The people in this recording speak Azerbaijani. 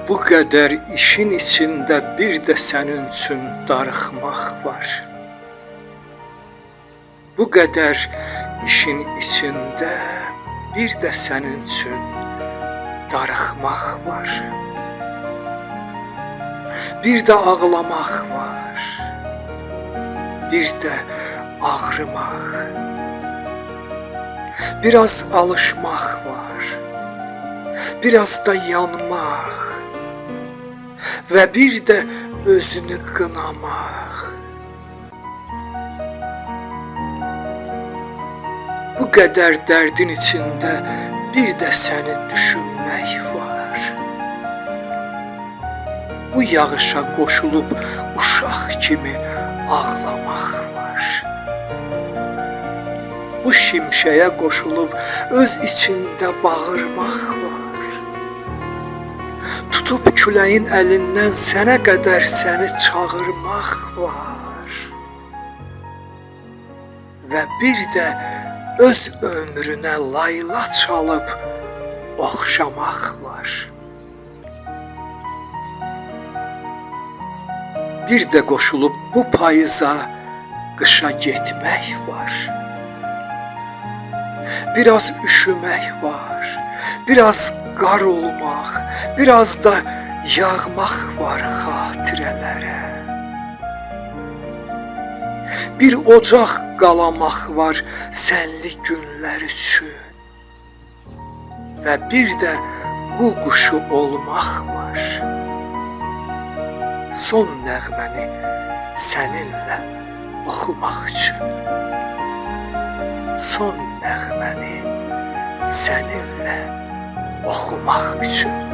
Bu qədər işin içində bir də sənin üçün darıxmaq var. Bu qədər işin içində bir də sənin üçün darıxmaq var. Bir də ağlamaq var. Bir də ağrımaq. Biraz alışmaq var. Biraz da yanmaq. Və bir də özünü qınamaq. Bu qədər dərdin içində bir də səni düşünmək var. Bu yağışa qoşulub uşaq kimi ağlamaq var. Bu şimşəyə qoşulub öz içində bağırmaq var. Tutub küləyin əlindən sənə qədər səni çağırmaq var. Və bir də öz ömrünə layla çalıb oxşamaq var. Bir də qoşulub bu payıza qışa getmək var. Biraz üşümək var, biraz qar olmaq, biraz da yağmaq var xatirələrə. Bir ocaq qalamaq var sənli günlər üçün. Və bir də qu quşu olmaq var. Son nəğməni səninlə oxumaq üçün. Son nəğməni səninlə oxumaq üçün.